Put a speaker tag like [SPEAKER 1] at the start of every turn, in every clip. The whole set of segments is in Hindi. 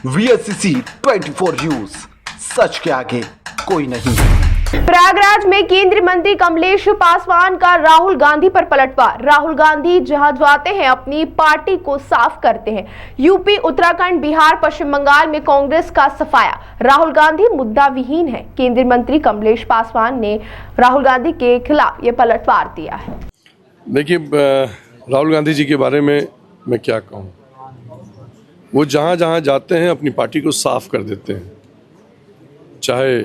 [SPEAKER 1] VSCC 24 न्यूज, सच के आगे कोई नहीं।
[SPEAKER 2] प्रयागराज में केंद्रीय मंत्री कमलेश पासवान का राहुल गांधी पर पलटवार। राहुल गांधी जहां जाते हैं अपनी पार्टी को साफ करते हैं। यूपी, उत्तराखंड, बिहार, पश्चिम बंगाल में कांग्रेस का सफाया। राहुल गांधी मुद्दा विहीन है। केंद्रीय मंत्री कमलेश पासवान ने राहुल गांधी के खिलाफ ये पलटवार दिया है।
[SPEAKER 3] देखिए, राहुल गांधी जी के बारे में मैं क्या कहूँ। वो जहाँ जहाँ जाते हैं अपनी पार्टी को साफ कर देते हैं। चाहे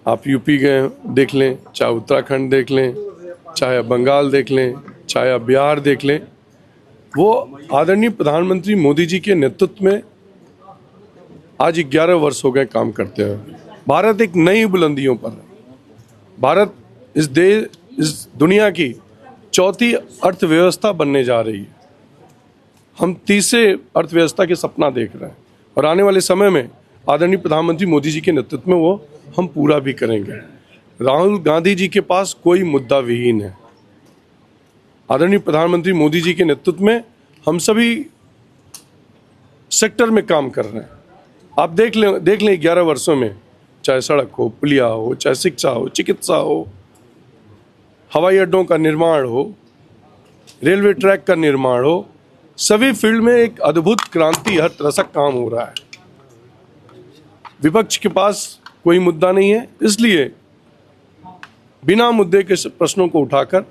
[SPEAKER 3] आप यूपी गए देख लें, चाहे उत्तराखंड देख लें, चाहे बंगाल देख लें, चाहे आप बिहार देख लें, वो आदरणीय प्रधानमंत्री मोदी जी के नेतृत्व में आज 11 वर्ष हो गए काम करते हुए। भारत एक नई बुलंदियों पर है। भारत इस दुनिया की चौथी अर्थव्यवस्था बनने जा रही है। हम तीसरे अर्थव्यवस्था के सपना देख रहे हैं और आने वाले समय में आदरणीय प्रधानमंत्री मोदी जी के नेतृत्व में वो हम पूरा भी करेंगे। राहुल गांधी जी के पास कोई मुद्दा विहीन है। आदरणीय प्रधानमंत्री मोदी जी के नेतृत्व में हम सभी सेक्टर में काम कर रहे हैं। आप देख लें 11 वर्षों में, चाहे सड़क हो, पुलिया हो, चाहे शिक्षा हो, चिकित्सा हो, हवाई अड्डों का निर्माण हो, रेलवे ट्रैक का निर्माण हो, सभी फील्ड में एक अद्भुत क्रांति हर तरह से काम हो रहा है। विपक्ष के पास कोई मुद्दा नहीं है, इसलिए बिना मुद्दे के प्रश्नों को उठाकर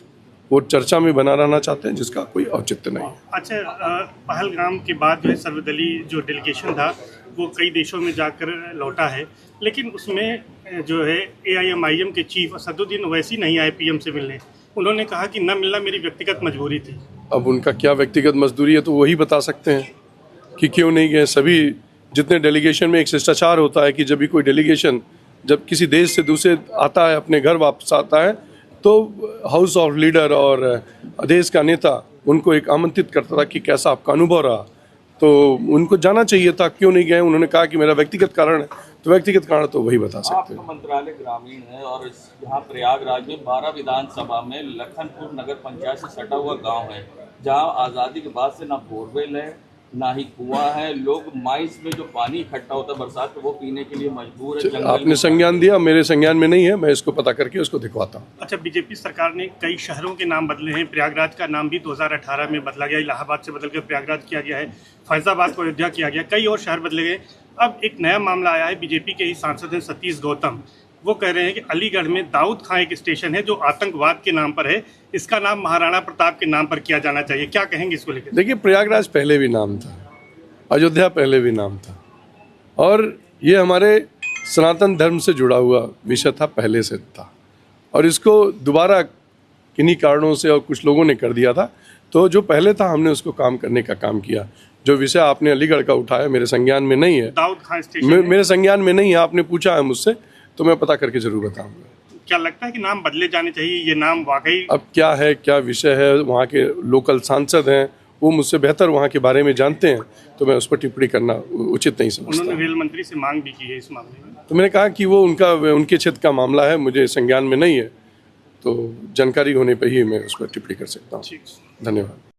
[SPEAKER 3] वो चर्चा में बना रहना चाहते हैं, जिसका कोई औचित्य नहीं है।
[SPEAKER 4] अच्छा, पहलगाम के बाद जो है सर्वदलीय जो डेलीगेशन था वो कई देशों में जाकर लौटा है, लेकिन उसमें जो है AIMIM के चीफ असदुद्दीन ओवैसी नहीं आए PM से मिलने। उन्होंने कहा कि न मिलना मेरी व्यक्तिगत मजबूरी थी। अब
[SPEAKER 3] उनका क्या व्यक्तिगत मजदूरी है तो वही बता सकते हैं कि क्यों नहीं गए। सभी जितने डेलीगेशन में एक शिष्टाचार होता है कि जब भी कोई डेलीगेशन जब किसी देश से दूसरे आता है, अपने घर वापस आता है, तो हाउस ऑफ लीडर और देश का नेता उनको एक आमंत्रित करता था कि कैसा आपका अनुभव रहा। तो उनको जाना चाहिए था, क्यों नहीं गए। उन्होंने कहा कि मेरा व्यक्तिगत कारण है, तो व्यक्तिगत कारण तो वही बता सकते हैं।
[SPEAKER 5] आपका मंत्रालय ग्रामीण है और यहाँ प्रयागराज में 12 विधानसभा में लखनपुर नगर पंचायत से सटा हुआ गांव है, जहाँ आज़ादी के बाद से ना बोरवेल है ना ही कुआं है। लोग माइस में जो पानी इकट्ठा होता है बरसात में वो पीने के लिए मजबूर है।
[SPEAKER 3] आपने संज्ञान दिया, मेरे संज्ञान में नहीं है, मैं इसको पता करके उसको दिखवाता हूँ।
[SPEAKER 4] अच्छा, बीजेपी सरकार ने कई शहरों के नाम बदले हैं। प्रयागराज का नाम भी 2018 में बदला गया, इलाहाबाद से बदलकर प्रयागराज किया गया है, फैजाबाद को अयोध्या किया गया, कई और शहर बदले गए। अब एक नया मामला आया है। बीजेपी के ही सांसद हैं सतीश गौतम, वो कह रहे हैं कि अलीगढ़ में दाऊद खां एक स्टेशन है जो आतंकवाद के नाम पर है, इसका नाम महाराणा प्रताप के नाम पर किया जाना चाहिए। क्या कहेंगे इसको लेकर?
[SPEAKER 3] देखिए, प्रयागराज पहले भी नाम था, अयोध्या पहले भी नाम था, और ये हमारे सनातन धर्म से जुड़ा हुआ विषय था, पहले से था, और इसको दोबारा किन्हीं कारणों से और कुछ लोगों ने कर दिया था। तो जो पहले था हमने उसको काम करने का काम किया। जो विषय आपने अलीगढ़ का उठाया मेरे संज्ञान में नहीं है,
[SPEAKER 4] दाऊद खां स्टेशन
[SPEAKER 3] मेरे संज्ञान में नहीं है। आपने पूछा है मुझसे तो मैं पता करके जरूर बताऊंगा।
[SPEAKER 4] क्या लगता है कि नाम बदले जाने चाहिए? ये नाम वाकई
[SPEAKER 3] अब क्या है, क्या विषय है, वहाँ के लोकल सांसद हैं, वो मुझसे बेहतर वहाँ के बारे में जानते हैं, तो मैं उस पर टिप्पणी करना उचित नहीं समझता।
[SPEAKER 4] उन्होंने रेल मंत्री से मांग भी की है इस मामले में।
[SPEAKER 3] तो मैंने कहा कि वो उनके क्षेत्र का मामला है, मुझे संज्ञान में नहीं है, तो जानकारी होने पर ही मैं उस पर टिप्पणी कर सकता हूँ। धन्यवाद।